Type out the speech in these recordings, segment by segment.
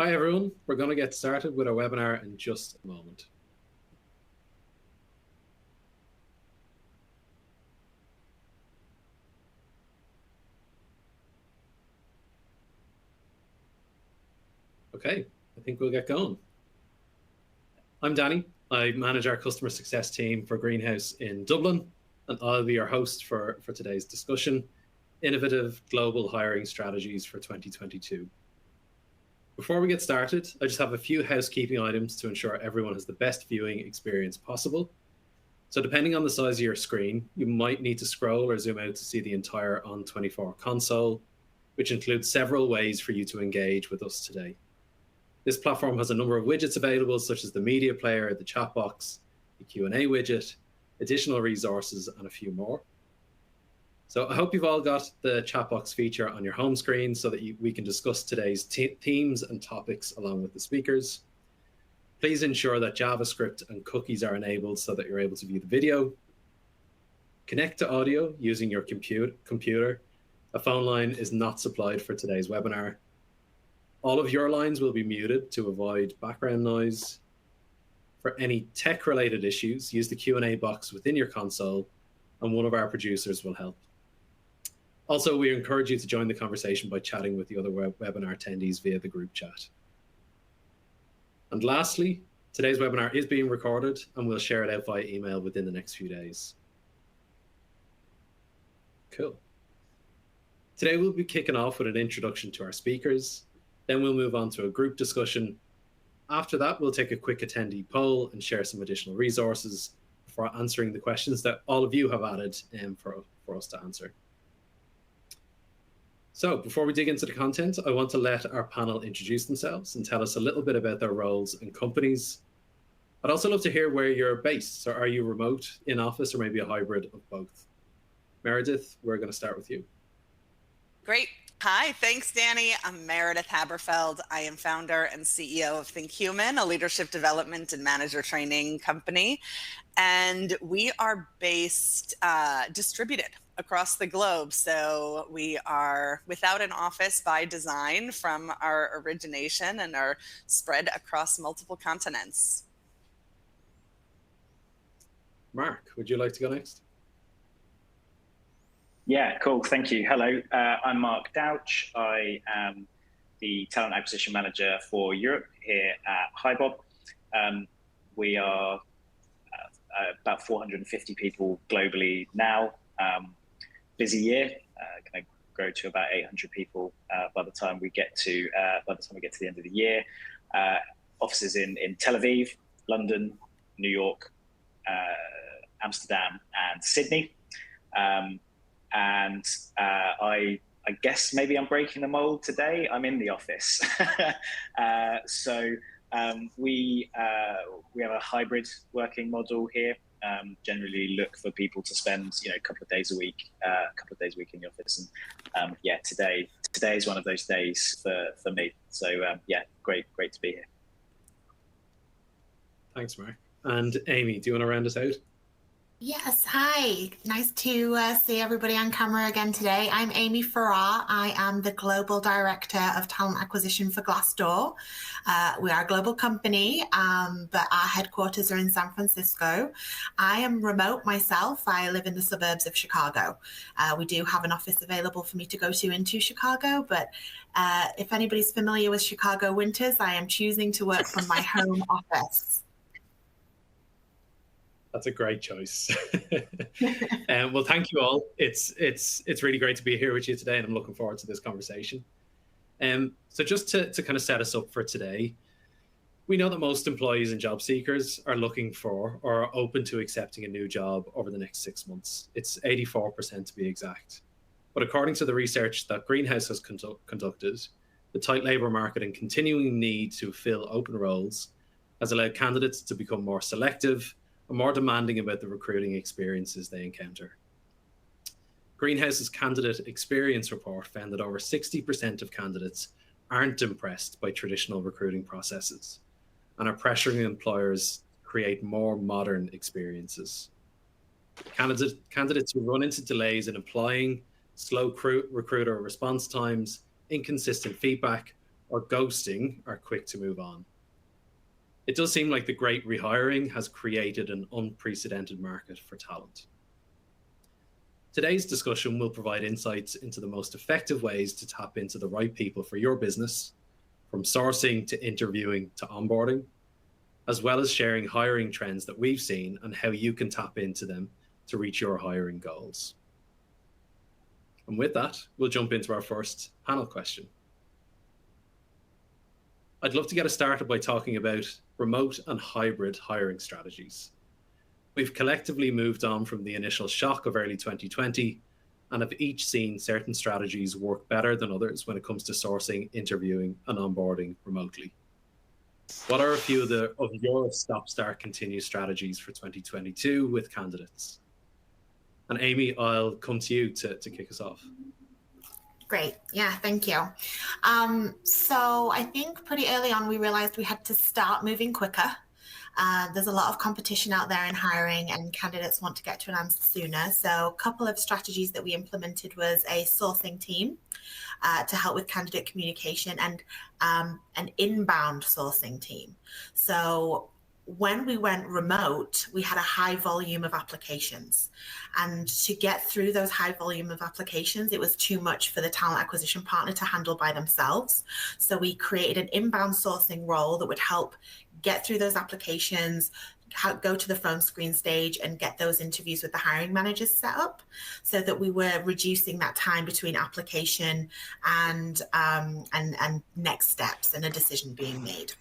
Hi everyone, we're going to get started with our webinar in just a moment. Okay, I think we'll get going. I'm Danny. I manage our customer success team for Greenhouse in Dublin, and I'll be your host for today's discussion, Innovative Global Hiring Strategies for 2022. Before we get started, I just have a few housekeeping items to ensure everyone has the best viewing experience possible. So depending on the size of your screen, you might need to scroll or zoom out to see the entire On24 console, which includes several ways for you to engage with us today. This platform has a number of widgets available, such as the media player, the chat box, the Q&A widget, additional resources, and a few more. So I hope you've all got the chat box feature on your home screen so that we can discuss today's themes and topics along with the speakers. Please ensure that JavaScript and cookies are enabled so that you're able to view the video. Connect to audio using your computer. A phone line is not supplied for today's webinar. All of your lines will be muted to avoid background noise. For any tech-related issues, use the Q&A box within your console, and one of our producers will help. Also, we encourage you to join the conversation by chatting with the other webinar attendees via the group chat. And lastly, today's webinar is being recorded, and we'll share it out via email within the next few days. Cool. Today, we'll be kicking off with an introduction to our speakers. Then we'll move on to a group discussion. After that, we'll take a quick attendee poll and share some additional resources before answering the questions that all of you have added for us to answer. So before we dig into the content, I want to let our panel introduce themselves and tell us a little bit about their roles and companies. I'd also love to hear where you're based. So are you remote, in office, or maybe a hybrid of both? Meredith, we're going to start with you. Great. Hi, thanks, Danny. I'm Meredith Haberfeld. I am founder and CEO of ThinkHuman, a leadership development and manager training company. And we are based, distributed across the globe. So we are without an office by design from our origination and are spread across multiple continents. Mark, would you like to go next? Yeah, cool. Thank you. Hello, I'm Mark Douch. I am the talent acquisition manager for Europe here at HiBob. We are about 450 people globally now. Busy year, going to grow to about 800 people by the time we get to the end of the year. Offices in Tel Aviv, London, New York, Amsterdam, and Sydney. And I guess maybe I'm breaking the mold today. I'm in the office. We have a hybrid working model here. Generally look for people to spend a couple of days a week in the office. And yeah, today is one of those days for me. So yeah, great to be here. Thanks, Mark. And Amy, do you want to round us out? Yes, hi. Nice to see everybody on camera again today. I'm Amy Farrar. I am the Global Director of Talent Acquisition for Glassdoor. We are a global company, but our headquarters are in San Francisco. I am remote myself. I live in the suburbs of Chicago. We do have an office available for me to go to into Chicago, but if anybody's familiar with Chicago winters, I am choosing to work from my home office. That's a great choice. Well, thank you all. It's really great to be here with you today, and I'm looking forward to this conversation. So just to kind of set us up for today, we know that most employees and job seekers are looking for or are open to accepting a new job over the next 6 months. It's 84% to be exact. But according to the research that Greenhouse has conducted, the tight labor market and continuing need to fill open roles has allowed candidates to become more selective and more demanding about the recruiting experiences they encounter. Greenhouse's candidate experience report found that over 60% of candidates aren't impressed by traditional recruiting processes and are pressuring employers to create more modern experiences. Candidates who run into delays in applying, slow recruiter response times, inconsistent feedback, or ghosting are quick to move on. It does seem like the Great Rehiring has created an unprecedented market for talent. Today's discussion will provide insights into the most effective ways to tap into the right people for your business, from sourcing to interviewing to onboarding, as well as sharing hiring trends that we've seen and how you can tap into them to reach your hiring goals. And with that, we'll jump into our first panel question. I'd love to get us started by talking about remote and hybrid hiring strategies. We've collectively moved on from the initial shock of early 2020 and have each seen certain strategies work better than others when it comes to sourcing, interviewing, and onboarding remotely. What are a few of your stop, start, continue strategies for 2022 with candidates? And Amy, I'll come to you to kick us off. Great. Yeah, thank you. So I think pretty early on, we realized we had to start moving quicker. There's a lot of competition out there in hiring and candidates want to get to an answer sooner. So a couple of strategies that we implemented was a sourcing team to help with candidate communication and an inbound sourcing team. So when we went remote, we had a high volume of applications. And to get through those high volume of applications, it was too much for the talent acquisition partner to handle by themselves. So we created an inbound sourcing role that would help get through those applications, go to the phone screen stage and get those interviews with the hiring managers set up so that we were reducing that time between application and next steps and a decision being made.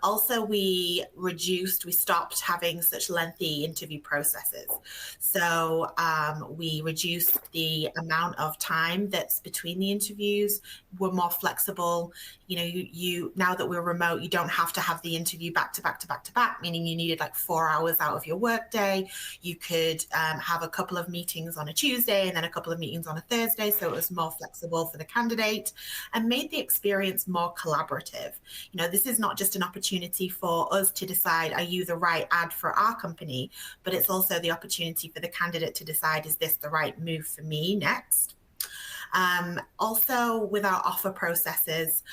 Also, we stopped having such lengthy interview processes. So we reduced the amount of time that's between the interviews. We're more flexible. You know, you now that we're remote, you don't have to have the interview back to back to back to back, meaning you needed like 4 hours out of your workday. You could have a couple of meetings on a Tuesday and then a couple of meetings on a Thursday. So it was more flexible for the candidate and made the experience more collaborative. You know, this is not just an opportunity for us to decide, are you the right ad for our company? But it's also the opportunity for the candidate to decide, is this the right move for me next? Also, with our offer processes,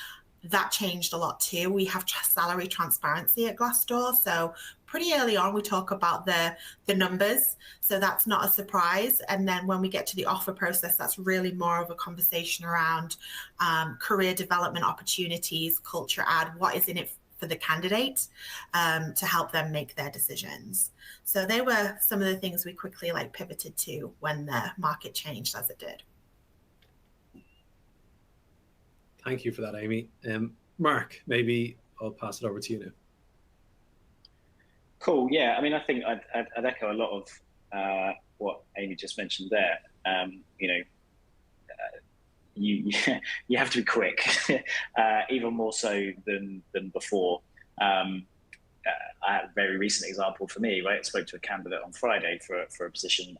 that changed a lot too. We have salary transparency at Glassdoor. So pretty early on, we talk about the numbers. So that's not a surprise. And then when we get to the offer process, that's really more of a conversation around career development opportunities, culture add, what is in it for the candidate to help them make their decisions. So they were some of the things we quickly pivoted to when the market changed as it did. Thank you for that, Amy. Mark, maybe I'll pass it over to you now. Cool. Yeah, I mean, I think I'd echo a lot of what Amy just mentioned there. You know, you have to be quick, even more so than before. I had a very recent example for me, right? I spoke to a candidate on Friday for a position.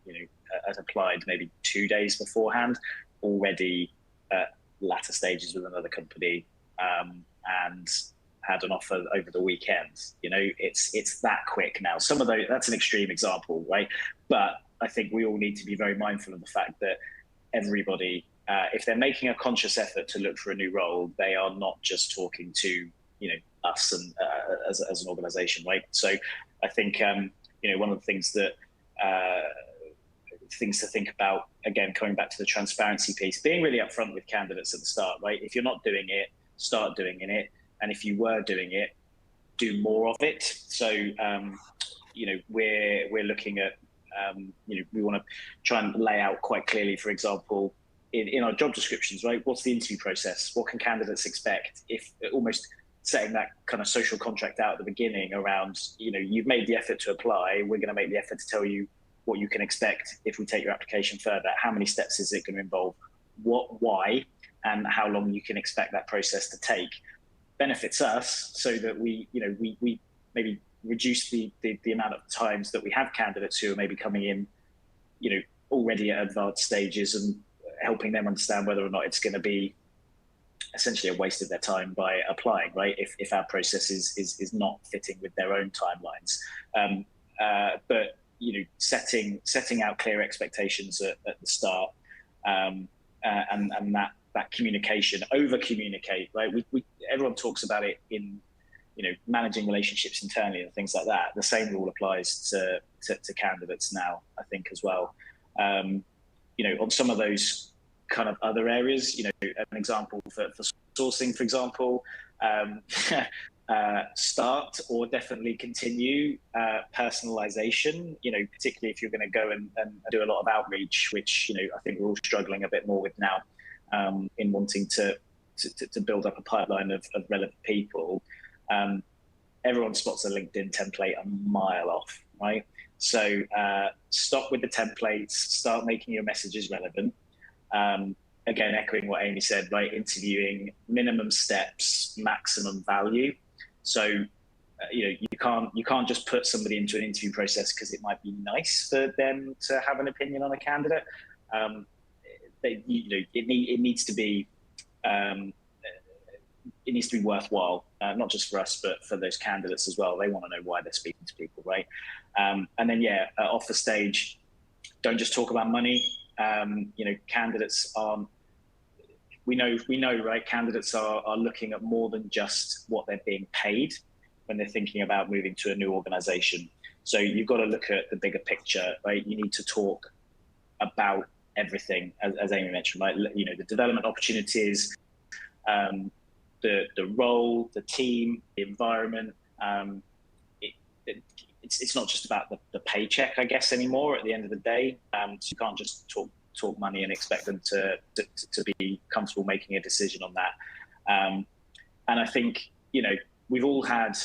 You know, I'd applied maybe 2 days beforehand, already at latter stages with another company, and had an offer over the weekend. You know, it's that quick now. Some of those, that's an extreme example, right? But I think we all need to be very mindful of the fact that everybody, if they're making a conscious effort to look for a new role, they are not just talking to, you know, us and as an organization, right? So I think, you know, one of the things that things to think about, again, coming back to the transparency piece, being really upfront with candidates at the start, right? If you're not doing it, start doing it. And if you were doing it, do more of it. So, you know, we're looking at, you know, we want to try and lay out quite clearly, for example, in our job descriptions, right? What's the interview process? What can candidates expect? If almost setting that kind of social contract out at the beginning around, you know, you've made the effort to apply, we're going to make the effort to tell you what you can expect if we take your application further. How many steps is it going to involve? What, why, and how long you can expect that process to take. Benefits us so that we, you know, we maybe reduce the amount of times that we have candidates who are maybe coming in, you know, already at advanced stages, and helping them understand whether or not it's going to be essentially a waste of their time by applying, right? If our process is not fitting with their own timelines. But, you know, setting out clear expectations at the start, and that that communication, over communicate, right? Everyone talks about it in, managing relationships internally and things like that. The same rule applies to candidates now, I think, as well. On some of those kind of other areas, an example for sourcing, for example, start or definitely continue personalization, particularly if you're going to go and do a lot of outreach, which, I think we're all struggling a bit more with now, in wanting to build up a pipeline of relevant people. Everyone spots a LinkedIn template a mile off, right? So stop with the templates, start making your messages relevant. Again, echoing what Amy said, right? Interviewing, minimum steps, maximum value. So, you can't just put somebody into an interview process because it might be nice for them to have an opinion on a candidate. It needs to be worthwhile, not just for us, but for those candidates as well. They want to know why they're speaking to people, right? And then, off the stage, don't just talk about money. Candidates aren't. We know, right? Candidates are looking at more than just what they're being paid when they're thinking about moving to a new organization. So you've got to look at the bigger picture, right? You need to talk about everything, as Amy mentioned, right? The development opportunities, the role, the team, the environment. It's not just about the paycheck, I guess, anymore. At the end of the day, so you can't just talk money and expect them to be comfortable making a decision on that. And I think, we've all had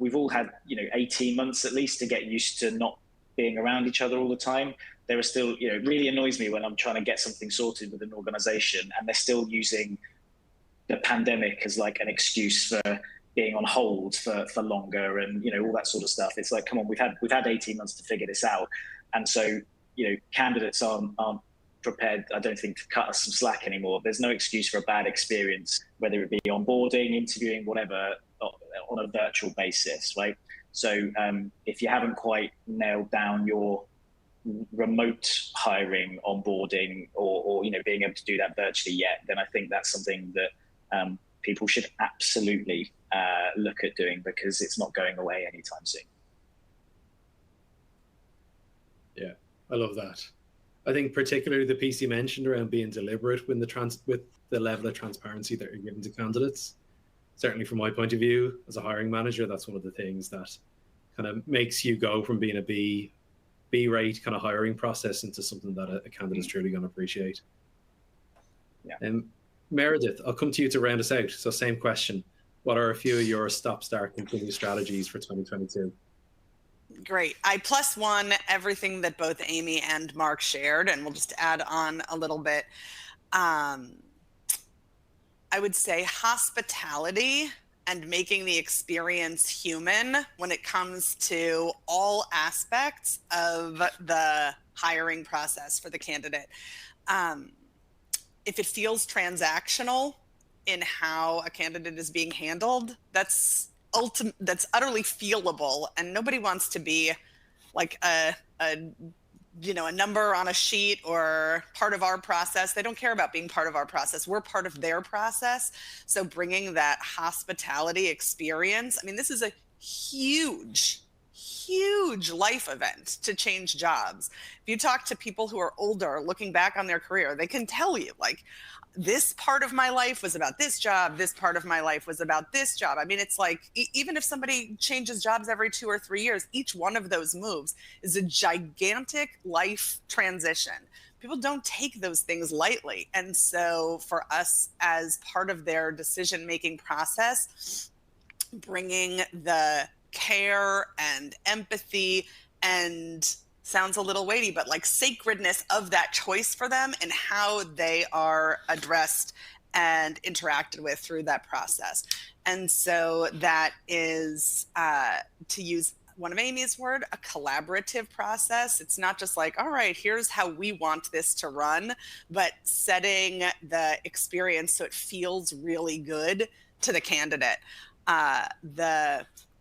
18 months at least to get used to not being around each other all the time. There are still, it really annoys me when I'm trying to get something sorted with an organization and they're still using the pandemic as like an excuse for being on hold for longer and, all that sort of stuff. It's like, come on, we've had 18 months to figure this out. And so, candidates aren't prepared, I don't think, to cut us some slack anymore. There's no excuse for a bad experience, whether it be onboarding, interviewing, whatever, on a virtual basis, right? So if you haven't quite nailed down your remote hiring, onboarding, or being able to do that virtually yet, then I think that's something that people should absolutely look at doing, because it's not going away anytime soon. Yeah, I love that. I think particularly the piece you mentioned around being deliberate with the level of transparency that you're giving to candidates. Certainly from my point of view as a hiring manager, that's one of the things that kind of makes you go from being a B rate kind of hiring process into something that a candidate is truly going to appreciate. Yeah. Meredith, I'll come to you to round us out. So same question. What are a few of your stop, start, continue strategies for 2022? Great. I +1 everything that both Amy and Mark shared, and we'll just add on a little bit. I would say hospitality and making the experience human when it comes to all aspects of the hiring process for the candidate. If it feels transactional in how a candidate is being handled, that's utterly feelable, and nobody wants to be like a number on a sheet or part of our process. They don't care about being part of our process. We're part of their process. So bringing that hospitality experience, I mean, this is a huge life event to change jobs. If you talk to people who are older, looking back on their career, they can tell you, like, this part of my life was about this job. This part of my life was about this job. I mean, it's like, even if somebody changes jobs every 2 or 3 years, each one of those moves is a gigantic life transition. People don't take those things lightly. And so for us, as part of their decision-making process, bringing the care and empathy and, sounds a little weighty, but like sacredness of that choice for them and how they are addressed and interacted with through that process. And so that is, to use one of Amy's word, a collaborative process. It's not just like, all right, here's how we want this to run, but setting the experience so it feels really good to the candidate.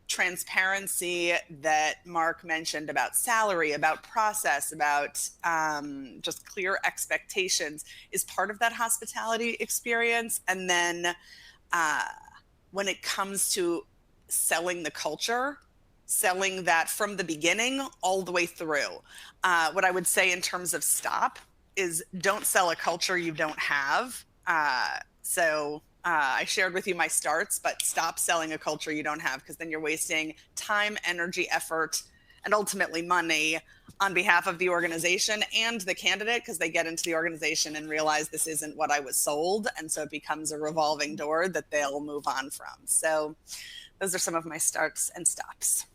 transparency that Mark mentioned about salary, about process, about just clear expectations is part of that hospitality experience. And then when it comes to selling the culture, selling that from the beginning all the way through. What I would say in terms of stop is don't sell a culture you don't have. I shared with you my starts, but stop selling a culture you don't have, because then you're wasting time, energy, effort, and ultimately money on behalf of the organization and the candidate, because they get into the organization and realize this isn't what I was sold. And so it becomes a revolving door that they'll move on from. So those are some of my starts and stops.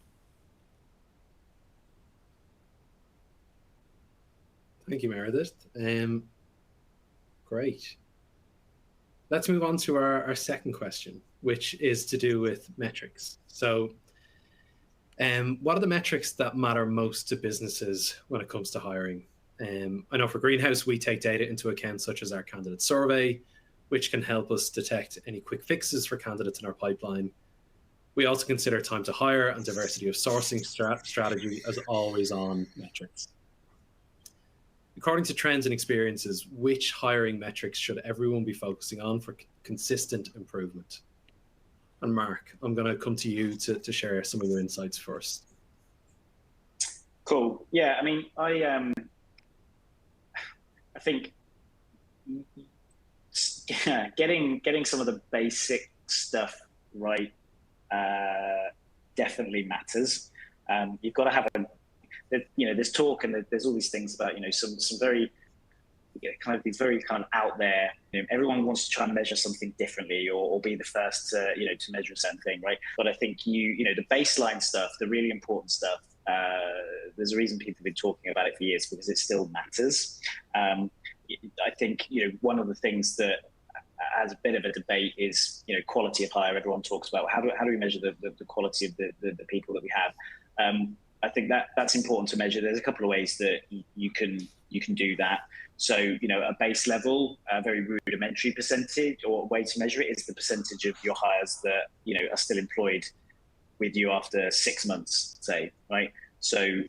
Thank you, Meredith. Great. Let's move on to our second question, which is to do with metrics. So what are the metrics that matter most to businesses when it comes to hiring? I know for Greenhouse, we take data into account, such as our candidate survey, which can help us detect any quick fixes for candidates in our pipeline. We also consider time to hire and diversity of sourcing strategy as always-on metrics. According to trends and experiences, which hiring metrics should everyone be focusing on for consistent improvement? And Mark, I'm going to come to you to share some of your insights first. Cool. Yeah, I mean, I think getting some of the basic stuff right definitely matters. You've got to have there's talk and there's all these things about some very kind of these very kind of out there. Everyone wants to try and measure something differently or be the first to to measure a certain thing, right? But I think the baseline stuff, the really important stuff. There's a reason people have been talking about it for years, because it still matters. I think one of the things that has a bit of a debate is quality of hire. Everyone talks about how do we measure the quality of the people that we have. I think that's important to measure. There's a couple of ways that you can do that. So a base level, a very rudimentary percentage or way to measure it is the percentage of your hires that are still employed with you after 6 months, say, right? So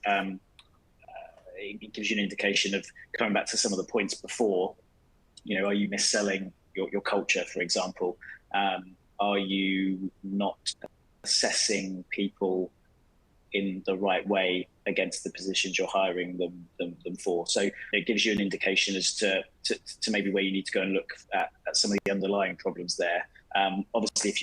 it gives you an indication of, coming back to some of the points before, are you mis-selling your culture, for example? Are you not assessing people in the right way against the positions you're hiring them for? So it gives you an indication as to maybe where you need to go and look at some of the underlying problems there. Obviously, if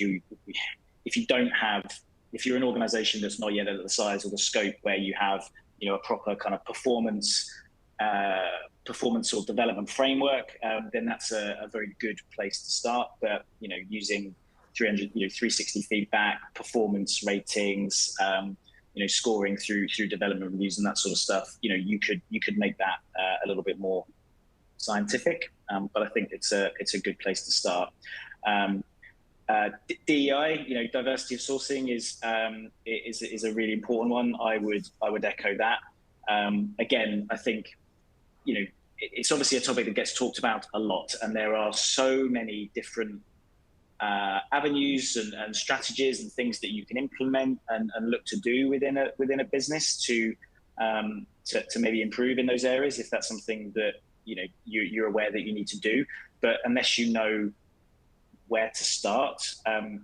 you're an organization that's not yet at the size or the scope where you have a proper kind of performance or development framework, then that's a very good place to start. But using 360 feedback, performance ratings, scoring through development reviews and that sort of stuff, you could make that a little bit more scientific. But I think it's a good place to start. DEI, diversity of sourcing is a really important one. I would echo that. Again, I think it's obviously a topic that gets talked about a lot, and there are so many different avenues and strategies and things that you can implement and look to do within a business to maybe improve in those areas, if that's something that you're aware that you need to do. But unless you know where to start,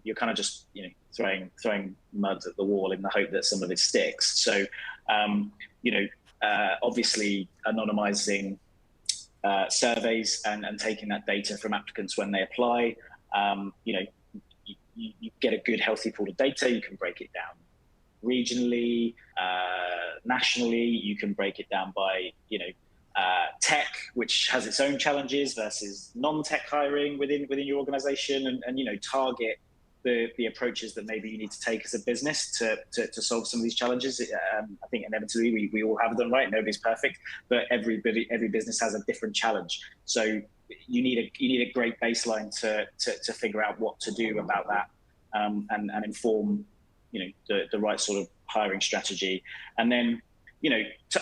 you're kind of just throwing mud at the wall in the hope that some of it sticks. So obviously anonymizing surveys and taking that data from applicants when they apply. You get a good, healthy pool of data. You can break it down regionally, nationally. You can break it down by, tech, which has its own challenges, versus non-tech hiring within your organization, and target the approaches that maybe you need to take as a business to solve some of these challenges. I think inevitably we all have them, right? Nobody's perfect, but every business has a different challenge. So you need a great baseline to figure out what to do about that, and inform the right sort of hiring strategy. And then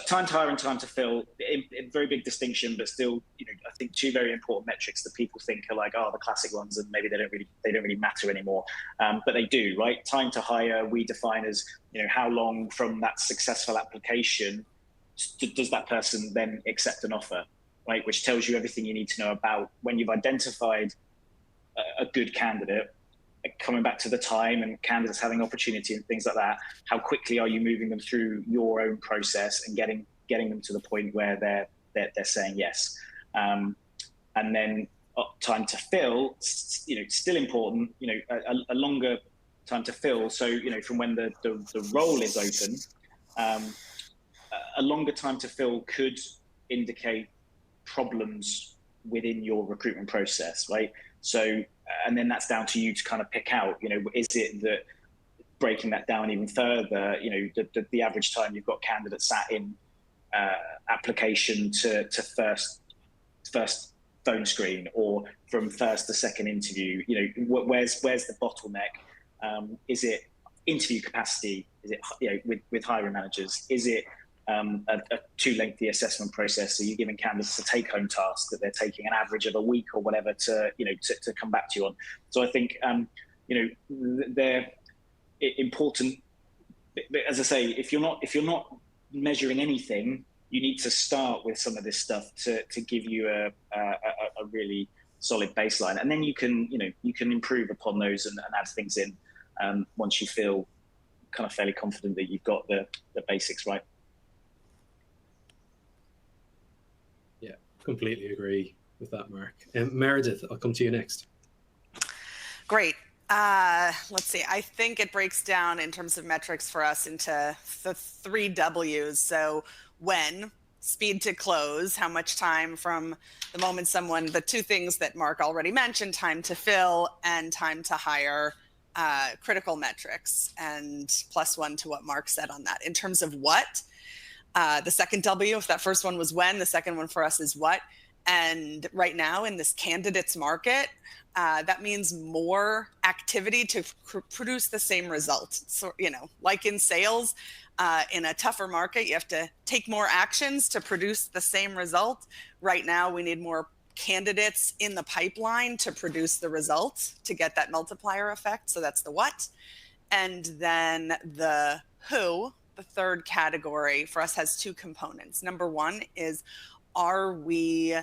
time to hire and time to fill, a very big distinction, but still, I think two very important metrics that people think are like, the classic ones, and maybe they don't really matter anymore. But they do, right? Time to hire, we define as, how long from that successful application does that person then accept an offer, right? Which tells you everything you need to know about when you've identified a good candidate, coming back to the time and candidates having opportunity and things like that. How quickly are you moving them through your own process and getting them to the point where they're saying yes? And then time to fill, still important. A longer time to fill. So from when the role is open, a longer time to fill could indicate problems within your recruitment process, right? So, and then that's down to you to kind of pick out, is it that, breaking that down even further, the average time you've got candidates sat in application to first phone screen, or from first to second interview, where's the bottleneck? Is it interview capacity? Is it, with hiring managers? Is it a too lengthy assessment process? So you're giving candidates a take-home task that they're taking an average of a week or whatever to come back to you on. So I think they're important. As I say, if you're not measuring anything, you need to start with some of this stuff to give you a really solid baseline, and then you can improve upon those and add things in once you feel kind of fairly confident that you've got the basics right. Completely agree with that, Mark. Meredith, I'll come to you next. Great. Let's see. I think it breaks down in terms of metrics for us into the 3 W's. So when, speed to close, how much time from the moment the 2 things that Mark already mentioned, time to fill and time to hire, critical metrics, and +1 to what Mark said on that. In terms of what, the second W, if that first one was when, the second one for us is what. And right now in this candidates market, that means more activity to produce the same result. So, like in sales, in a tougher market, you have to take more actions to produce the same result. Right now, we need more candidates in the pipeline to produce the result, to get that multiplier effect. So that's the what. And then the who, the third category for us, has 2 components. Number 1 is, are we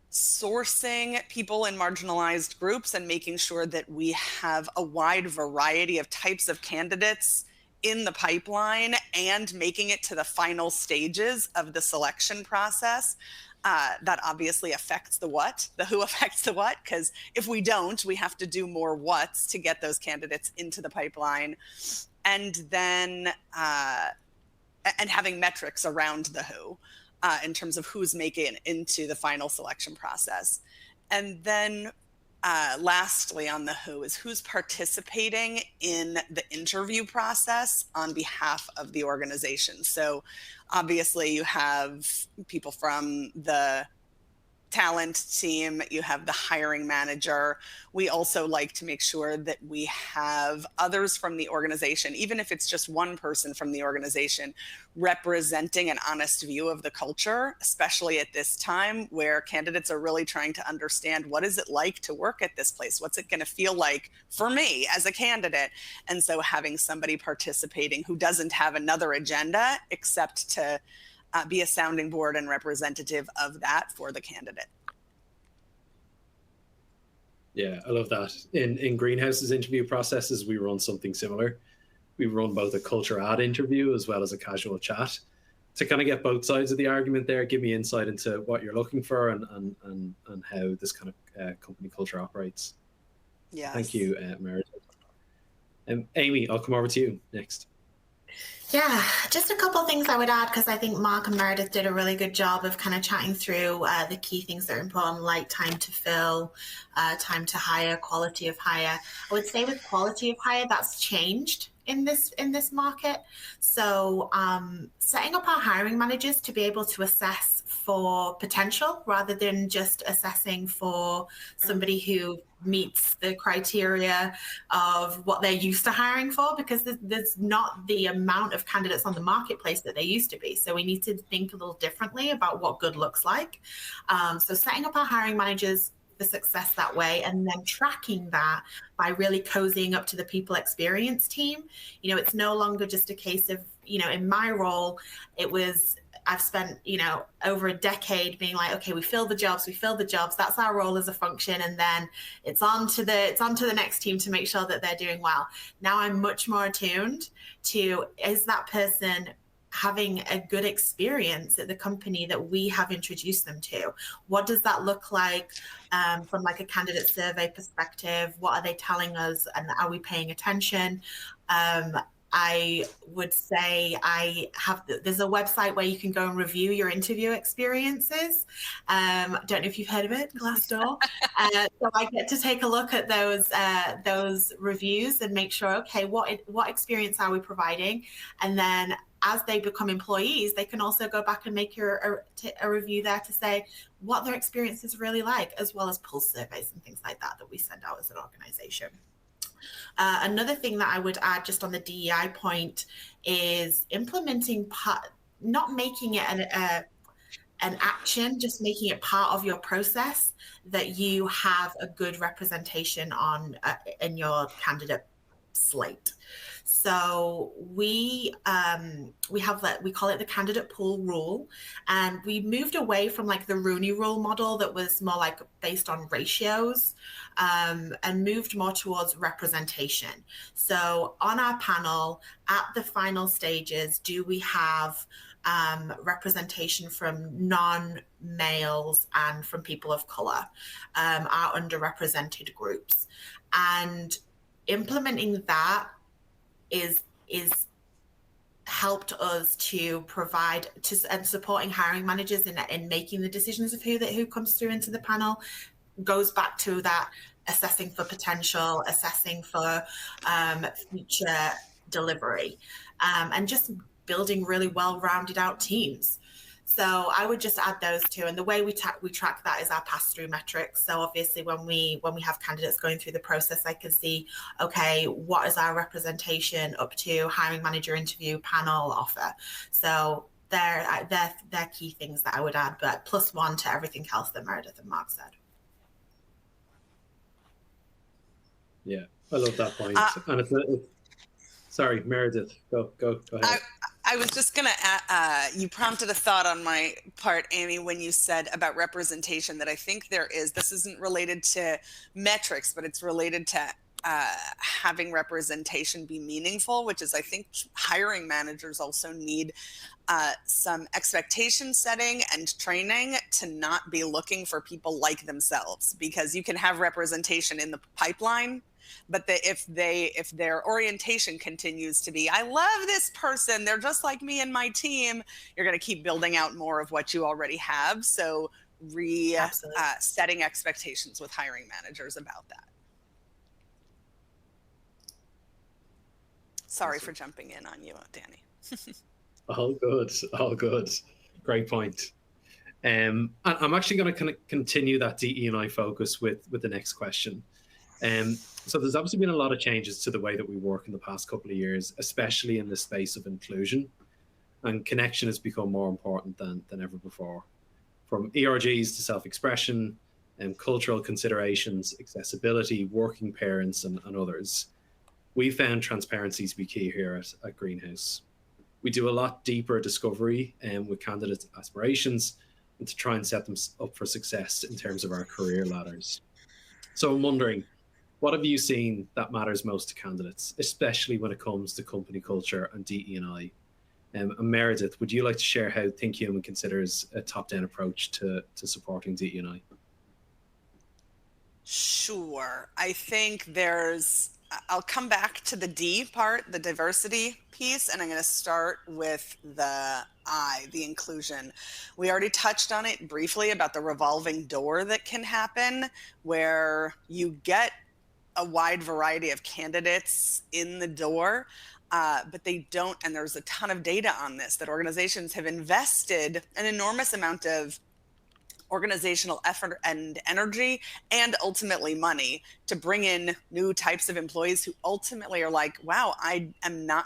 sourcing people in marginalized groups and making sure that we have a wide variety of types of candidates in the pipeline and making it to the final stages of the selection process? That obviously affects the what. The who affects the what, because if we don't, we have to do more whats to get those candidates into the pipeline. And then and having metrics around the who in terms of who's making it into the final selection process. And then lastly on the who is who's participating in the interview process on behalf of the organization. So obviously you have people from the talent team, you have the hiring manager. We also like to make sure that we have others from the organization, even if it's just one person from the organization, representing an honest view of the culture, especially at this time where candidates are really trying to understand, what is it like to work at this place? What's it going to feel like for me as a candidate? And so having somebody participating who doesn't have another agenda except to be a sounding board and representative of that for the candidate. Yeah, I love that. In Greenhouse's interview processes, we run something similar. We run both a culture ad interview as well as a casual chat to kind of get both sides of the argument there, give me insight into what you're looking for and how this kind of company culture operates. Yeah. Thank you, Meredith. Amy, I'll come over to you next. Yeah, just a couple of things I would add, because I think Mark and Meredith did a really good job of kind of chatting through the key things that are important, like time to fill, time to hire, quality of hire. I would say with quality of hire, that's changed in this market. So setting up our hiring managers to be able to assess for potential rather than just assessing for somebody who meets the criteria of what they're used to hiring for, because there's not the amount of candidates on the marketplace that there used to be. So we need to think a little differently about what good looks like. So setting up our hiring managers for success that way, and then tracking that by really cozying up to the people experience team. You know, it's no longer just a case of, you know, in my role, I've spent, you know, over a decade being like, okay, we fill the jobs. That's our role as a function. And then it's on to the next team to make sure that they're doing well. Now I'm much more attuned to, is that person having a good experience at the company that we have introduced them to? What does that look like from like a candidate survey perspective? What are they telling us, and are we paying attention? I would say there's a website where you can go and review your interview experiences. Don't know if you've heard of it, Glassdoor. So I get to take a look at those reviews and make sure, okay, what experience are we providing? And then as they become employees, they can also go back and make a review there to say what their experience is really like, as well as pulse surveys and things like that we send out as an organization. Another thing that I would add just on the DEI point is implementing not making it an action, just making it part of your process, that you have a good representation on in your candidate slate. So we have that, we call it the candidate pool rule, and we moved away from like the Rooney Rule model that was more like based on ratios, and moved more towards representation. So on our panel at the final stages, do we have representation from non-males and from people of color, our underrepresented groups, and implementing that is helped us to provide and supporting hiring managers in making the decisions of who comes through into the panel. Goes back to that assessing for potential, assessing for future delivery, and just building really well-rounded out teams. So I would just add those two, and the way we track that is our pass-through metrics. So obviously, when we have candidates going through the process, I can see, okay, what is our representation up to hiring manager interview, panel, offer. So they're key things that I would add, but +1 to everything else that Meredith and Mark said. Yeah, I love that point. And sorry, Meredith, go ahead. I was just going to add, you prompted a thought on my part, Amy, when you said about representation, that I think this isn't related to metrics, but it's related to having representation be meaningful, which is, I think, hiring managers also need some expectation setting and training to not be looking for people like themselves, because you can have representation in the pipeline, but if their orientation continues to be, I love this person, they're just like me and my team, you're going to keep building out more of what you already have. So setting expectations with hiring managers about that. Sorry for jumping in on you, Danny. All good. Great point. I'm actually going to continue that DE&I focus with the next question. So there's obviously been a lot of changes to the way that we work in the past couple of years, especially in the space of inclusion, and connection has become more important than ever before. From ERGs to self-expression, and cultural considerations, accessibility, working parents, and others. We found transparency to be key here at Greenhouse. We do a lot deeper discovery with candidates' aspirations, and to try and set them up for success in terms of our career ladders. So I'm wondering, what have you seen that matters most to candidates, especially when it comes to company culture and DE&I? And Meredith, would you like to share how ThinkHuman considers a top-down approach to supporting DE&I? Sure. I think I'll come back to the D part, the diversity piece, and I'm going to start with the I, the inclusion. We already touched on it briefly about the revolving door that can happen, where you get a wide variety of candidates in the door. but they don't. And there's a ton of data on this, that organizations have invested an enormous amount of organizational effort and energy, and ultimately money, to bring in new types of employees who ultimately are like, wow,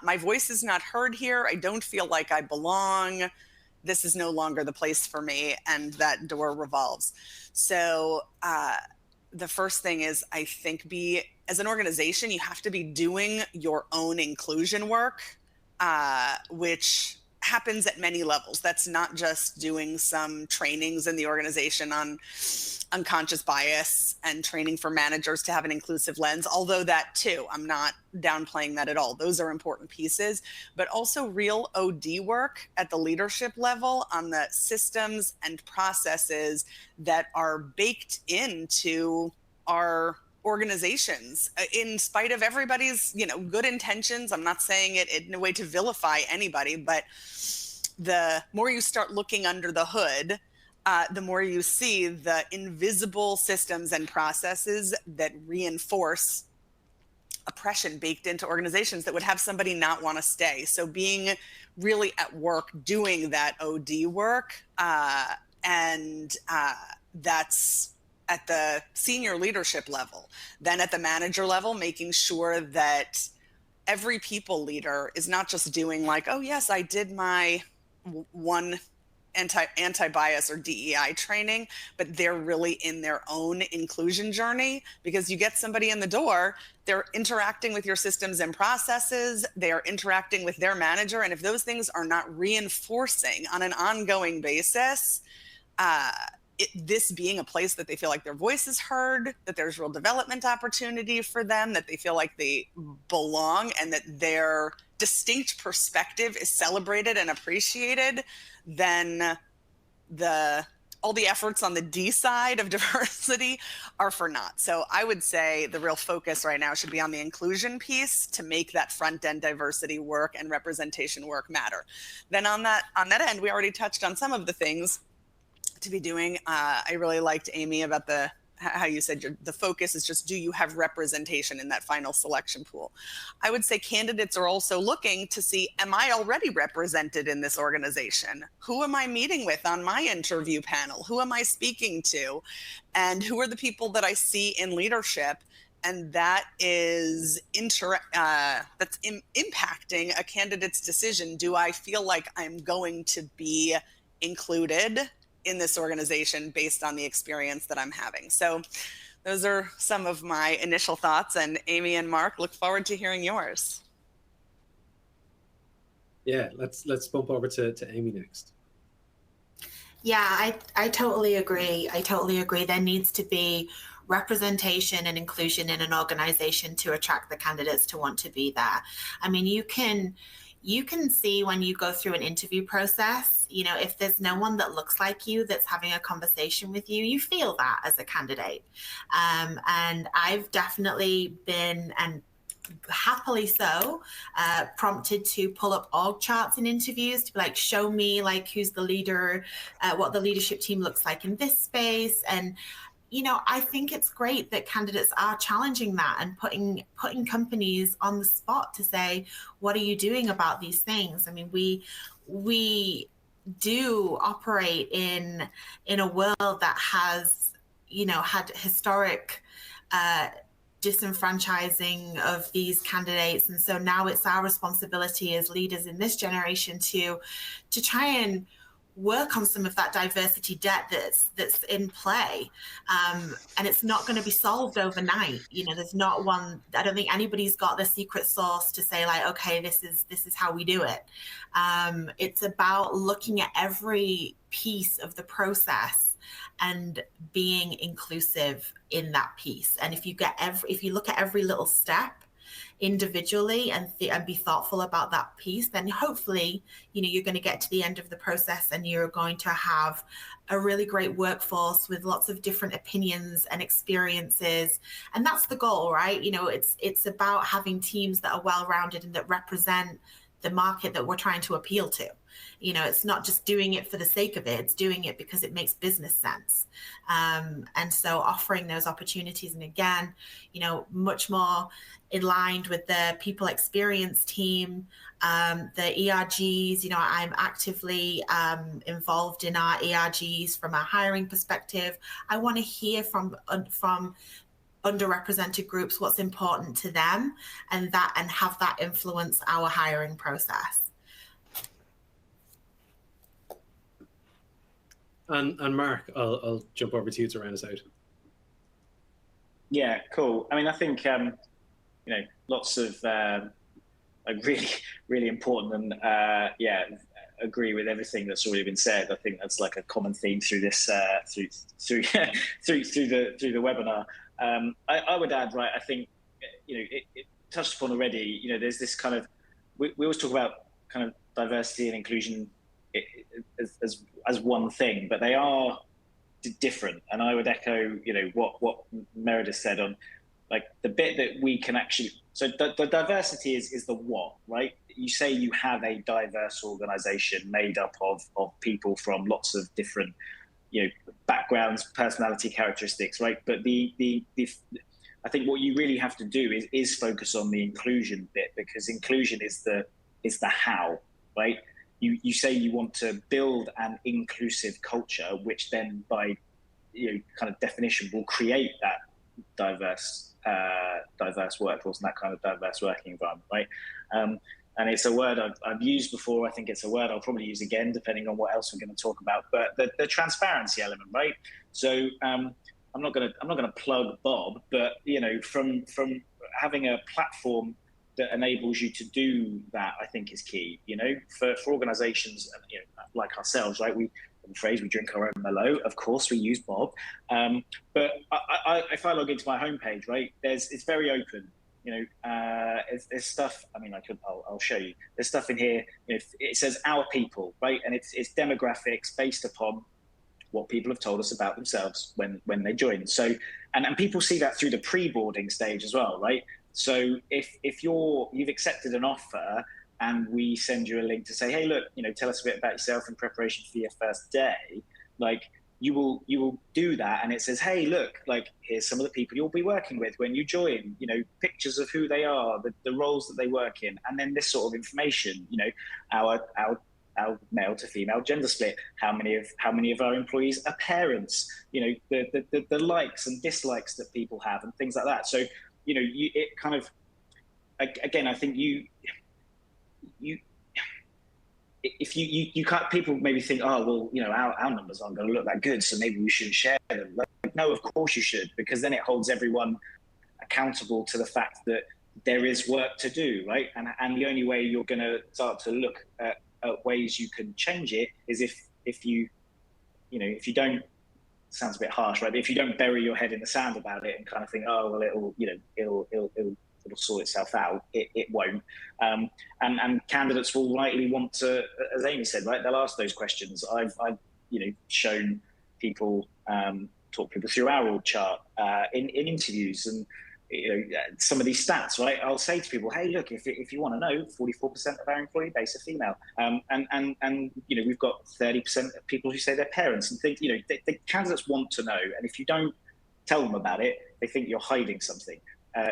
my voice is not heard here. I don't feel like I belong. This is no longer the place for me. And that door revolves. So the first thing is, I think, as an organization, you have to be doing your own inclusion work, which happens at many levels. That's not just doing some trainings in the organization on unconscious bias and training for managers to have an inclusive lens, although that too, I'm not downplaying that at all. Those are important pieces, but also real OD work at the leadership level on the systems and processes that are baked into our organizations, in spite of everybody's, good intentions. I'm not saying it in a way to vilify anybody, but the more you start looking under the hood, the more you see the invisible systems and processes that reinforce oppression baked into organizations that would have somebody not want to stay. So being really at work doing that OD work, and that's at the senior leadership level. Then at the manager level, making sure that every people leader is not just doing like, oh yes, I did my one anti-bias or DEI training, but they're really in their own inclusion journey. Because you get somebody in the door, they're interacting with your systems and processes, they are interacting with their manager. And if those things are not reinforcing on an ongoing basis, this being a place that they feel like their voice is heard, that there's real development opportunity for them, that they feel like they belong, and that their distinct perspective is celebrated and appreciated, then all the efforts on the D side of diversity are for naught. So I would say the real focus right now should be on the inclusion piece to make that front end diversity work and representation work matter. Then on that end, we already touched on some of the things to be doing. I really liked, Amy, about how you said the focus is just, do you have representation in that final selection pool? I would say candidates are also looking to see, am I already represented in this organization? Who am I meeting with on my interview panel? Who am I speaking to? And who are the people that I see in leadership? And that is that's impacting a candidate's decision. Do I feel like I'm going to be included in this organization based on the experience that I'm having? So those are some of my initial thoughts. And Amy and Mark, look forward to hearing yours. Yeah, let's bump over to Amy next. Yeah, I totally agree. There needs to be representation and inclusion in an organization to attract the candidates to want to be there. I mean, you can see when you go through an interview process, if there's no one that looks like you that's having a conversation with you, you feel that as a candidate. And I've definitely been, and happily so, prompted to pull up org charts in interviews to be like, show me like who's the leader, what the leadership team looks like in this space. And I think it's great that candidates are challenging that and putting companies on the spot to say, what are you doing about these things? I mean, we do operate in a world that has, had historic disenfranchising of these candidates. And so now it's our responsibility as leaders in this generation to try and work on some of that diversity debt that's in play, and it's not going to be solved overnight. There's not one. I don't think anybody's got the secret sauce to say like, okay, this is how we do it. It's about looking at every piece of the process and being inclusive in that piece. And if you look at every little step individually and be thoughtful about that piece, then hopefully you're going to get to the end of the process and you're going to have a really great workforce with lots of different opinions and experiences. And that's the goal, right? It's about having teams that are well-rounded and that represent the market that we're trying to appeal to. You know, it's not just doing it for the sake of it, it's doing it because it makes business sense. And so offering those opportunities, and again, you know, much more aligned with the people experience team, the ERGs. You know, I'm actively involved in our ERGs from a hiring perspective. I want to hear from underrepresented groups what's important to them, and have that influence our hiring process. And Mark, I'll jump over to you to round us out. Yeah, cool. I mean, I think you know, lots of like really important, and yeah, agree with everything that's already been said. I think that's like a common theme through this through the webinar. I would add, right, I think, you know, it touched upon already, you know, there's this kind of, we always talk about kind of diversity and inclusion as one thing, but they are different. And I would echo, you know, what Meredith said on, like, the bit that we can actually, so the diversity is the what, right? You say you have a diverse organization made up of people from lots of different, you know, backgrounds, personality characteristics, right? But I think what you really have to do is focus on the inclusion bit, because inclusion is the how, right? You say you want to build an inclusive culture, which then by, you know, kind of definition will create that diverse workforce and that kind of diverse working environment, right? And it's a word I've used before. I think it's a word I'll probably use again, depending on what else we're going to talk about. But the transparency element, right? So I'm not going to plug Bob, but, you know, from having a platform that enables you to do that, I think is key. You know, for organisations, you know, like ourselves, right? We drink our own Merlot. Of course, we use Bob. But if I log into my homepage, right, it's very open. You know, there's stuff. I mean, I'll show you. There's stuff in here. You know, it says our people, right, and it's demographics based upon what people have told us about themselves when they join. So, and people see that through the pre-boarding stage as well, right? So if you've accepted an offer and we send you a link to say, hey, look, you know, tell us a bit about yourself in preparation for your first day, like, you will do that, and it says, hey, look, like, here's some of the people you'll be working with when you join, you know, pictures of who they are, the roles that they work in, and then this sort of information, you know, our male to female gender split, how many of our employees are parents, you know, the likes and dislikes that people have and things like that. So, you know, it kind of, again, I think if you can't, people maybe think, oh, well, you know, our numbers aren't going to look that good, so maybe we shouldn't share them. Like, no, of course you should, because then it holds everyone accountable to the fact that there is work to do, right? And the only way you're going to start to look at ways you can change it is if you don't, sounds a bit harsh, right? But if you don't bury your head in the sand about it and kind of think, oh, well, it'll sort itself out, it won't. And candidates will rightly want to, as Amy said, right, they'll ask those questions. I've you know, shown people, talk people through our org chart in interviews, and, you know, some of these stats, right? I'll say to people, hey, look, if you want to know, 44% of our employee base are female, and you know, we've got 30% of people who say they're parents, and think, you know, the candidates want to know, and if you don't tell them about it, they think you're hiding something.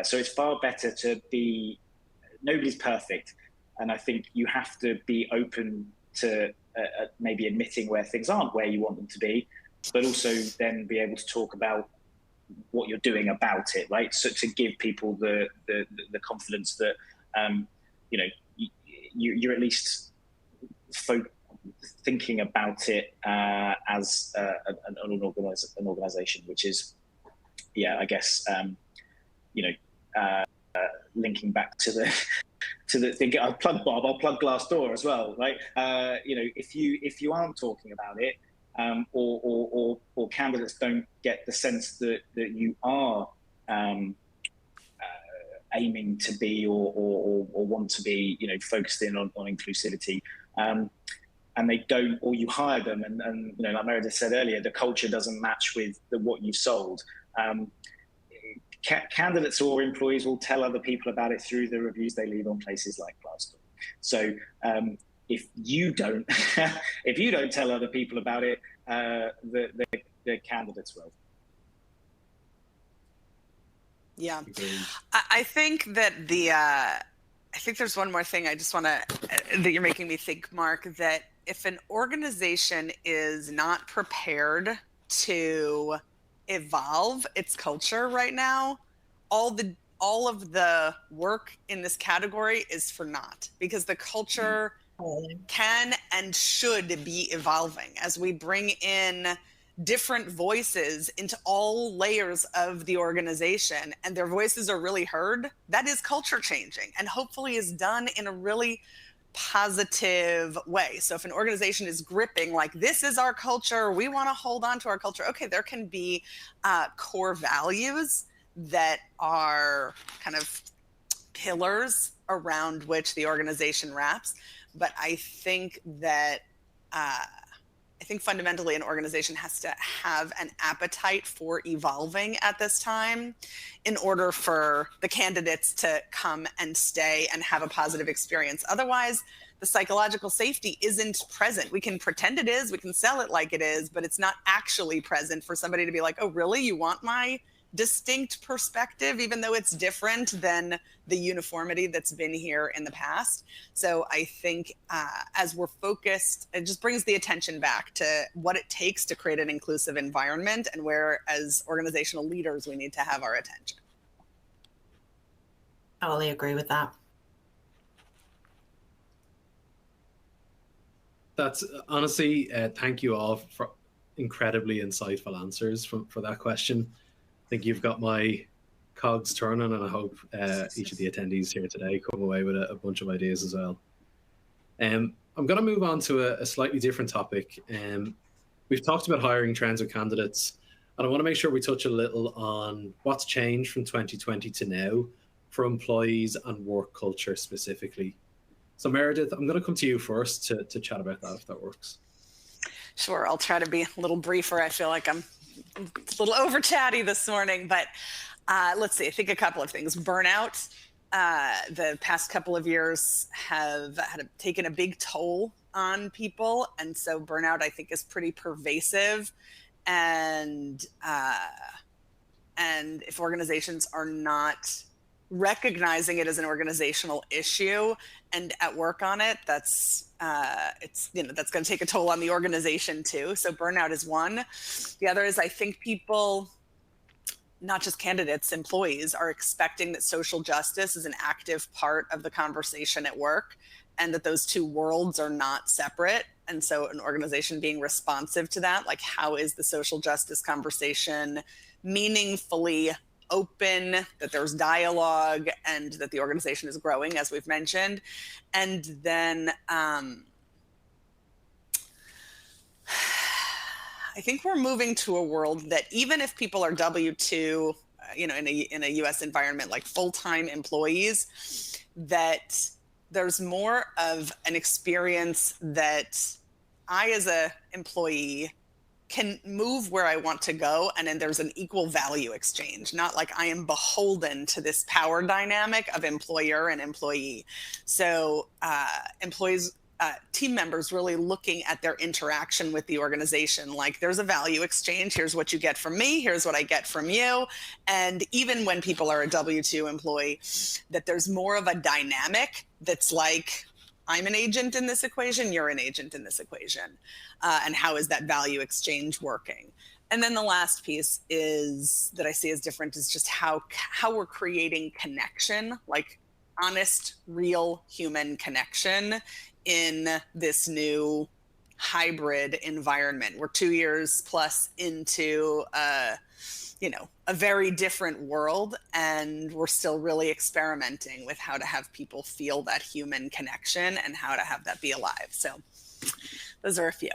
So it's far better to be, nobody's perfect. And I think you have to be open to maybe admitting where things aren't where you want them to be, but also then be able to talk about what you're doing about it, right? So to give people the confidence that, you know, you're at least thinking about it as an organization, which is, yeah, I guess, you know, linking back to the thing. I'll plug Bob, I'll plug Glassdoor as well, right? You know, if you aren't talking about it, or candidates don't get the sense that you are aiming to be or want to be, you know, focused in on inclusivity, and they don't, or you hire them, and you know, like Meredith said earlier, the culture doesn't match with what you've sold. Candidates or employees will tell other people about it through the reviews they leave on places like Glassdoor. So if you don't if you don't tell other people about it, the candidates will. Yeah, I think that I think there's one more thing I just want to, that you're making me think, Mark, that if an organization is not prepared to evolve its culture right now, all of the work in this category is for naught, because the culture can and should be evolving as we bring in different voices into all layers of the organization, and their voices are really heard. That is culture changing, and hopefully is done in a really positive way. So if an organization is gripping, like, this is our culture, we want to hold on to our culture, okay, there can be core values that are kind of pillars around which the organization wraps. But I think that fundamentally an organization has to have an appetite for evolving at this time in order for the candidates to come and stay and have a positive experience. Otherwise, the psychological safety isn't present. We can pretend it is, we can sell it like it is, but it's not actually present for somebody to be like, oh, really? You want my distinct perspective, even though it's different than the uniformity that's been here in the past. So I think as we're focused, it just brings the attention back to what it takes to create an inclusive environment, and where, as organizational leaders, we need to have our attention. I totally agree with that. That's honestly, thank you all for incredibly insightful answers for that question. I think you've got my cogs turning, and I hope each of the attendees here today come away with a bunch of ideas as well. I'm going to move on to a slightly different topic. We've talked about hiring trends with candidates, and I want to make sure we touch a little on what's changed from 2020 to now for employees and work culture specifically. So Meredith, I'm going to come to you first to chat about that, if that works. Sure, I'll try to be a little briefer. I feel like I'm a little over chatty this morning, but let's see. I think a couple of things. Burnout, the past couple of years have taken a big toll on people, and so burnout, I think, is pretty pervasive. And if organizations are not recognizing it as an organizational issue and at work on it, that's that's going to take a toll on the organization too. So burnout is one. The other is, I think people, not just candidates, employees, are expecting that social justice is an active part of the conversation at work, and that those two worlds are not separate. And so an organization being responsive to that, like, how is the social justice conversation meaningfully open, that there's dialogue, and that the organization is growing, as we've mentioned. And then I think we're moving to a world that even if people are W-2, in a U.S. environment, like full-time employees, that there's more of an experience that I, as a employee, can move where I want to go, and then there's an equal value exchange, not like I am beholden to this power dynamic of employer and employee. So employees, team members really looking at their interaction with the organization, like, there's a value exchange. Here's what you get from me. Here's what I get from you. And even when people are a W-2 employee, that there's more of a dynamic that's like, I'm an agent in this equation, you're an agent in this equation. And how is that value exchange working? And then the last piece is that I see as different is just how we're creating connection, like honest, real human connection in this new hybrid environment. We're 2 years plus into a very different world, and we're still really experimenting with how to have people feel that human connection and how to have that be alive. So those are a few.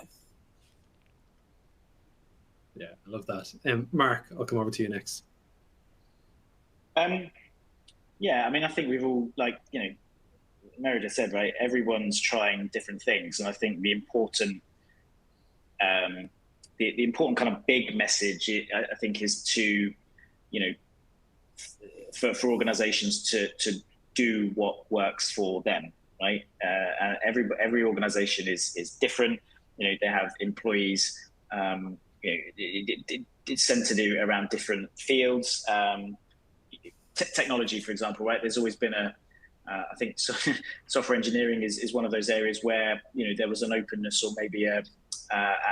Yeah, I love that. Mark, I'll come over to you next. Yeah, I mean, I think we've all, Meredith said, right, everyone's trying different things. And I think the important the important kind of big message, I think, is to, for organizations to do what works for them. right? And every organization is different. They have employees, it's centered around different fields. Technology, for example, right? There's always been I think software engineering is one of those areas where there was an openness, or maybe out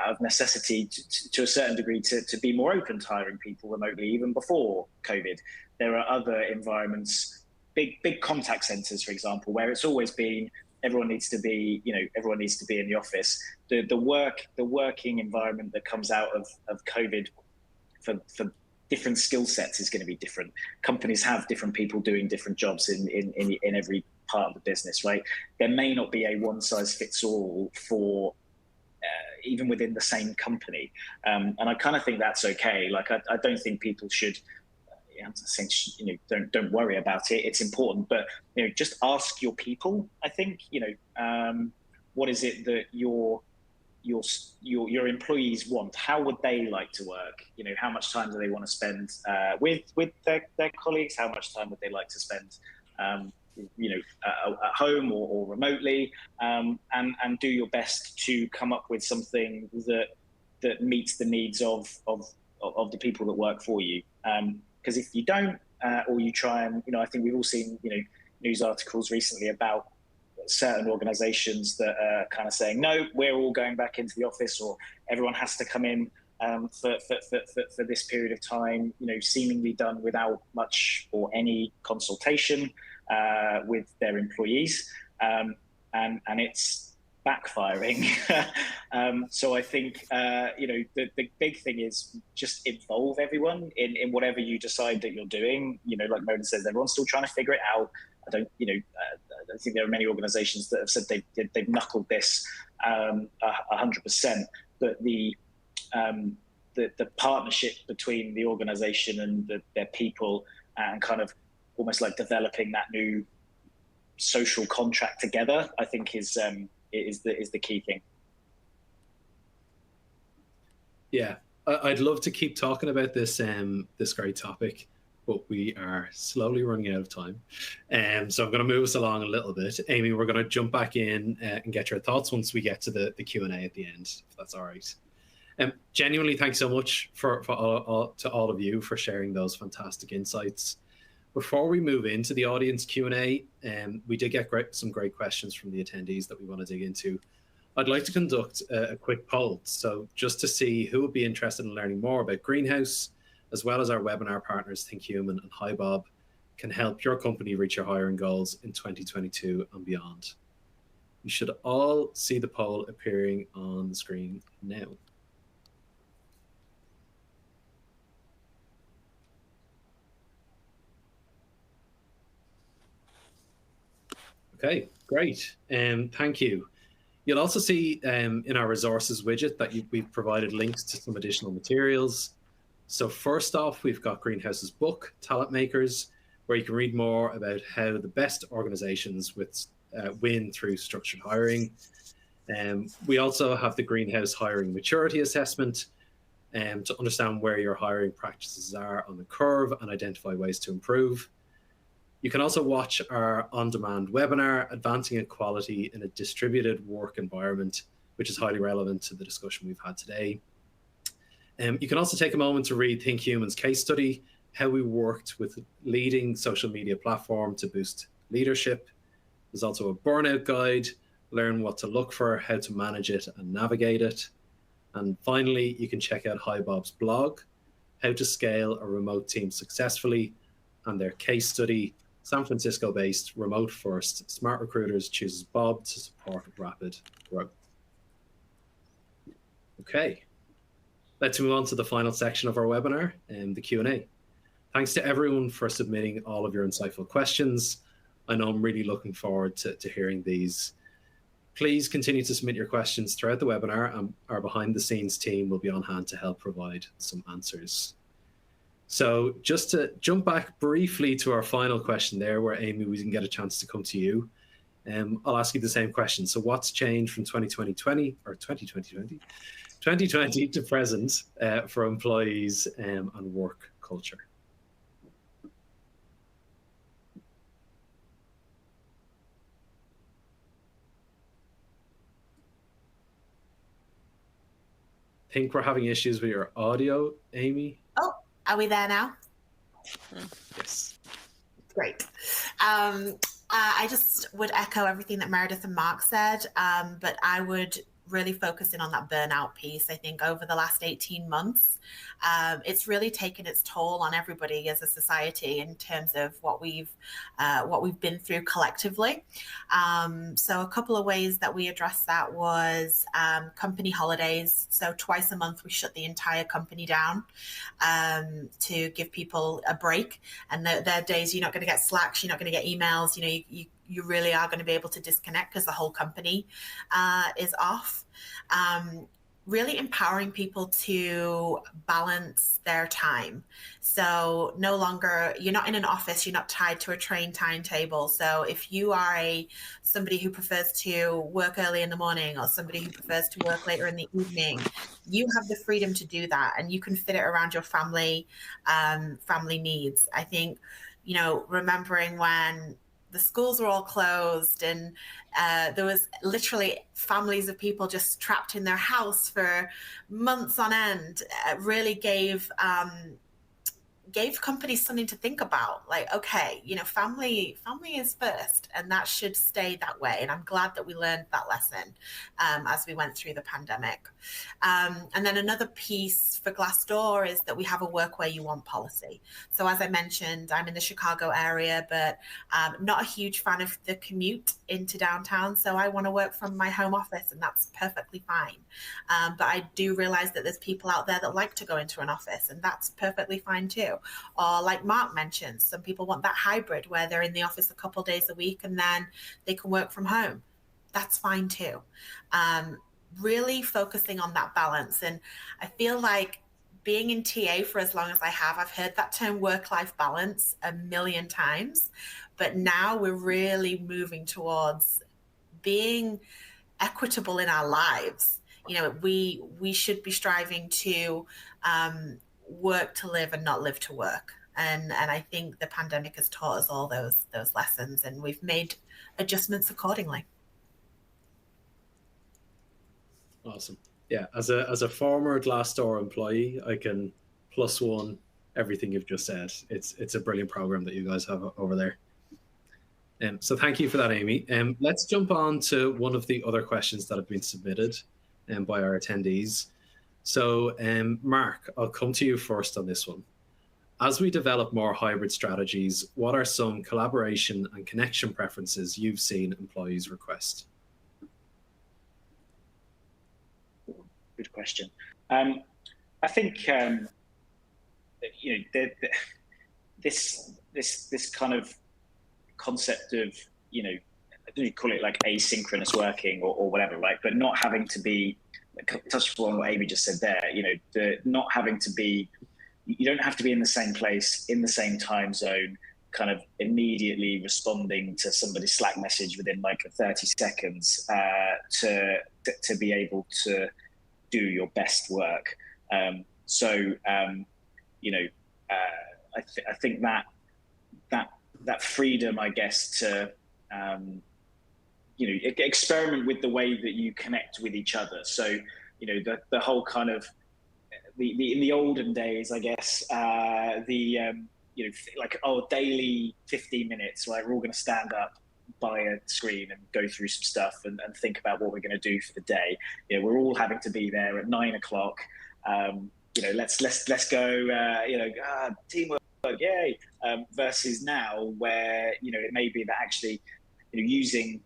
of necessity to a certain degree to be more open to hiring people remotely, even before COVID. There are other environments, big contact centers, for example, where it's always been everyone needs to be in the office. The working environment that comes out of COVID for different skill sets is going to be different. Companies have different people doing different jobs in every part of the business, right? There may not be a one size fits all for even within the same company, and I kind of think that's okay. Like I don't think people should. I'm saying, don't worry about it. It's important, but just ask your people. I think what is it that your employees want? How would they like to work? How much time do they want to spend with their colleagues? How much time would they like to spend at home or remotely? And do your best to come up with something that meets the needs of the people that work for you. Because if you don't, or you try and I think we've all seen news articles recently about certain organizations that are kind of saying, no, we're all going back into the office, or everyone has to come in for this period of time, seemingly done without much or any consultation with their employees, and it's backfiring. So I think the big thing is just involve everyone in whatever you decide that you're doing. Like Mona says, everyone's still trying to figure it out. I don't think there are many organizations that have said they've knuckled this 100%, but the partnership between the organization and their people, and kind of almost like developing that new social contract together, I think is the key thing. Yeah, I'd love to keep talking about this great topic, but we are slowly running out of time. So I'm going to move us along a little bit. Amy, we're going to jump back in and get your thoughts once we get to the Q&A at the end, if that's all right. Genuinely, thanks so much to all of you for sharing those fantastic insights. Before we move into the audience Q&A, we did get some great questions from the attendees that we want to dig into. I'd like to conduct a quick poll, so just to see who would be interested in learning more about Greenhouse, as well as our webinar partners, ThinkHuman and HiBob, can help your company reach your hiring goals in 2022 and beyond. You should all see the poll appearing on the screen now. Okay, great. Thank you. You'll also see in our resources widget that we've provided links to some additional materials. So first off, we've got Greenhouse's book, Talent Makers, where you can read more about how the best organizations win through structured hiring. We also have the Greenhouse Hiring Maturity Assessment to understand where your hiring practices are on the curve and identify ways to improve. You can also watch our on-demand webinar, Advancing Equality in a Distributed Work Environment, which is highly relevant to the discussion we've had today. You can also take a moment to read ThinkHuman's case study, how we worked with leading social media platform to boost leadership. There's also a burnout guide, learn what to look for, how to manage it and navigate it. And finally, you can check out HiBob's blog, how to scale a remote team successfully, and their case study, San Francisco-based, remote-first, smart recruiters chooses Bob to support rapid growth. Okay. Let's move on to the final section of our webinar, the Q&A. Thanks to everyone for submitting all of your insightful questions. I know I'm really looking forward to hearing these. Please continue to submit your questions throughout the webinar, and our behind-the-scenes team will be on hand to help provide some answers. So just to jump back briefly to our final question there, where Amy, we didn't get a chance to come to you. I'll ask you the same question. So what's changed from 2020 to present for employees and work culture? think we're having issues with your audio, Amy. Oh, are we there now? Yes. Great. I just would echo everything that Meredith and Mark said, but I would really focus in on that burnout piece. I think over the last 18 months, it's really taken its toll on everybody as a society in terms of what we've been through collectively. So a couple of ways that we addressed that was company holidays. So twice a month, we shut the entire company down to give people a break. And their days, you're not going to get Slacks, you're not going to get emails, you really are going to be able to disconnect because the whole company is off. Really empowering people to balance their time. So no longer, you're not in an office, you're not tied to a train timetable. So if you are somebody who prefers to work early in the morning or somebody who prefers to work later in the evening, you have the freedom to do that, and you can fit it around your family needs. I think, remembering when the schools were all closed and there was literally families of people just trapped in their house for months on end, really gave companies something to think about. Like, okay, family is first, and that should stay that way. And I'm glad that we learned that lesson as we went through the pandemic. And then another piece for Glassdoor is that we have a work where you want policy. So as I mentioned, I'm in the Chicago area, but not a huge fan of the commute into downtown. So I want to work from my home office, and that's perfectly fine. But I do realize that there's people out there that like to go into an office, and that's perfectly fine too. Or like Mark mentioned, some people want that hybrid where they're in the office a couple of days a week and then they can work from home. That's fine too. Really focusing on that balance. And I feel like being in TA for as long as I have, I've heard that term work-life balance a million times, but now we're really moving towards being equitable in our lives. We should be striving to work to live and not live to work. And I think the pandemic has taught us all those lessons, and we've made adjustments accordingly. Awesome. Yeah, as a former Glassdoor employee, I can +1 everything you've just said. It's a brilliant program that you guys have over there. So thank you for that, Amy. Let's jump on to one of the other questions that have been submitted by our attendees. So Mark, I'll come to you first on this one. As we develop more hybrid strategies, what are some collaboration and connection preferences you've seen employees request? Good question. I think this kind of concept of I don't know, you call it like asynchronous working or whatever, right? But not having to be, touch on what Amy just said there. Not having to be. You don't have to be in the same place, in the same time zone, kind of immediately responding to somebody's Slack message within like 30 seconds to be able to do your best work. I think that freedom, I guess, to experiment with the way that you connect with each other. So the whole kind of in the olden days, I guess, daily 15 minutes where we're all going to stand up by a screen and go through some stuff and think about what we're going to do for the day. We're all having to be there at 9 o'clock. Let's go. Teamwork, yay! Versus now, where it may be that actually, using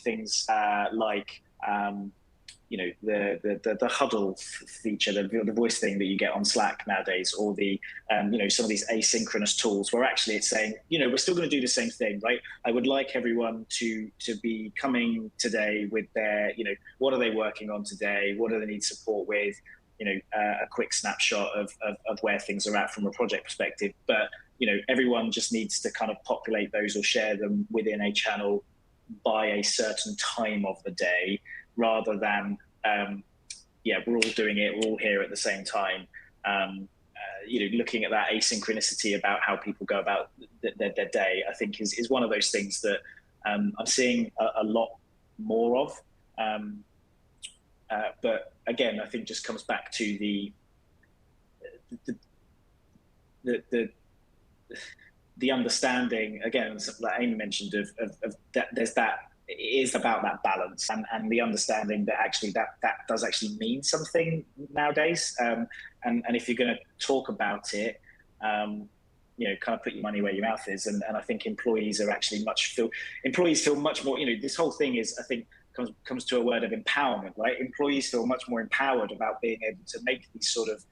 things like the huddle feature, the voice thing that you get on Slack nowadays, or the some of these asynchronous tools where actually it's saying, we're still going to do the same thing, right? I would like everyone to be coming today with their, what are they working on today? What do they need support with? A quick snapshot of where things are at from a project perspective. But, everyone just needs to kind of populate those or share them within a channel by a certain time of the day, rather than, we're all doing it, we're all here at the same time. Looking at that asynchronicity about how people go about their day, I think is one of those things that I'm seeing a lot more of. But again, I think just comes back to the understanding, again, like Amy mentioned, of that there's that, it is about that balance and the understanding that actually that does actually mean something nowadays. And if you're going to talk about it, you know, kind of put your money where your mouth is. And I think employees are actually employees feel much more, you know, this whole thing is, I think, comes to a word of empowerment, right? Employees feel much more empowered about being able to make these sort of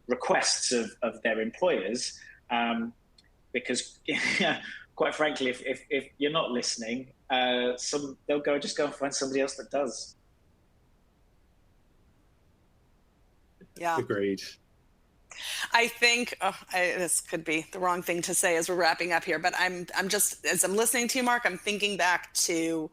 requests of their employers, because quite frankly, if you're not listening, they'll just go and find somebody else that does. Yeah. Agreed. I think this could be the wrong thing to say as we're wrapping up here, but I'm just, as I'm listening to you, Mark, I'm thinking back to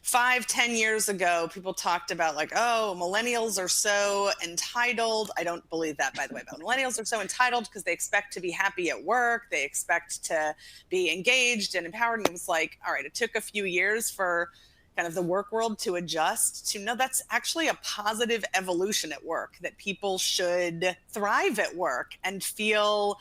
5-10 years ago. People talked about like, oh, millennials are so entitled. I don't believe that, by the way, but millennials are so entitled because they expect to be happy at work. They expect to be engaged and empowered. And it was like, all right, it took a few years for kind of the work world to adjust to no, that's actually a positive evolution at work, that people should thrive at work and feel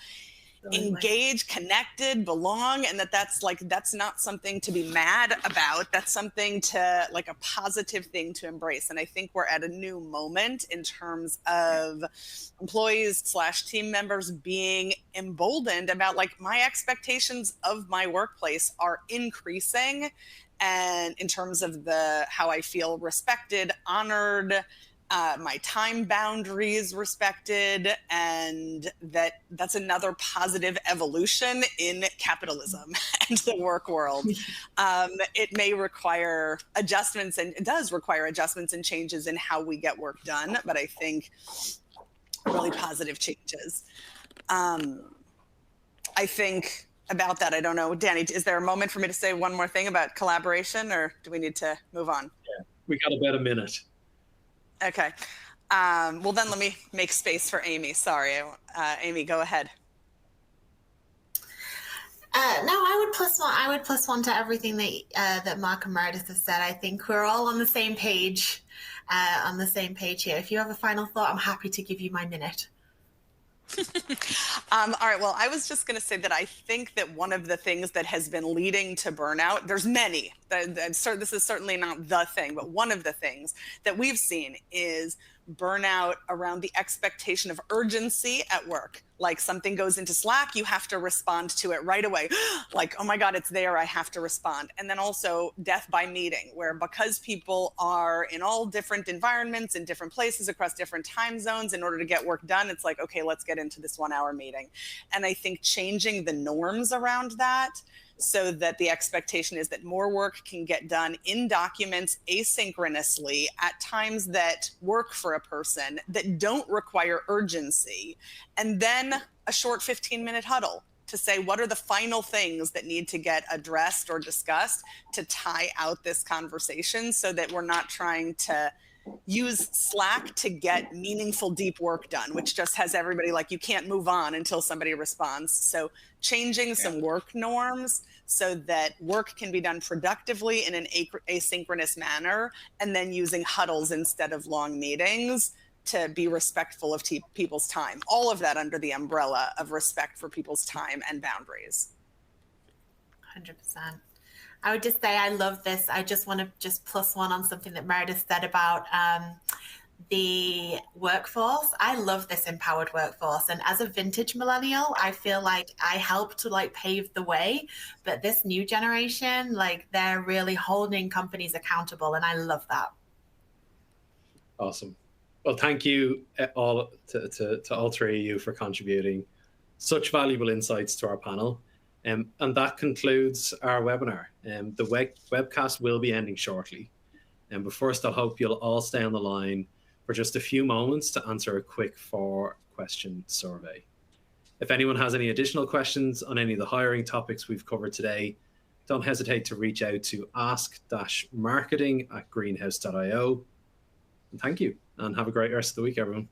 engaged, connected, belong, and that's not something to be mad about. That's something to, like, a positive thing to embrace. And I think we're at a new moment in terms of employees / team members being emboldened about, like, my expectations of my workplace are increasing. And in terms of how I feel respected, honored, my time boundaries respected, and that's another positive evolution in capitalism and the work world. It may require adjustments, and it does require adjustments and changes in how we get work done, but I think really positive changes. I think about that, I don't know, Danny, is there a moment for me to say one more thing about collaboration, or do we need to move on? Yeah, we got about a minute. Okay. Well, then let me make space for Amy. Sorry. Amy, go ahead. No, I would plus one to everything that Mark and Meredith have said. I think we're all on the same page here. If you have a final thought, I'm happy to give you my minute. All right. Well, I was just going to say that I think that one of the things that has been leading to burnout, there's many, this is certainly not the thing, but one of the things that we've seen is burnout around the expectation of urgency at work. Like, something goes into Slack, you have to respond to it right away. Like, oh my God, it's there, I have to respond. And then also death by meeting, where because people are in all different environments, in different places, across different time zones, in order to get work done, it's like, okay, let's get into this 1 hour meeting. And I think changing the norms around that, so that the expectation is that more work can get done in documents asynchronously at times that work for a person, that don't require urgency, and then a short 15-minute huddle to say, what are the final things that need to get addressed or discussed to tie out this conversation, so that we're not trying to use Slack to get meaningful, deep work done, which just has everybody like, you can't move on until somebody responds. So changing some work norms so that work can be done productively in an asynchronous manner, and then using huddles instead of long meetings to be respectful of people's time. All of that under the umbrella of respect for people's time and boundaries. 100%. I would just say I love this. I just want to plus one on something that Meredith said about the workforce. I love this empowered workforce. And as a vintage millennial, I feel like I helped to pave the way. But this new generation, they're really holding companies accountable. And I love that. Awesome. Well, thank you all to all three of you for contributing such valuable insights to our panel. And that concludes our webinar. The webcast will be ending shortly. But first, I hope you'll all stay on the line for just a few moments to answer a quick 4-question survey. If anyone has any additional questions on any of the hiring topics we've covered today, don't hesitate to reach out to ask-marketing@greenhouse.io. And thank you, and have a great rest of the week, everyone.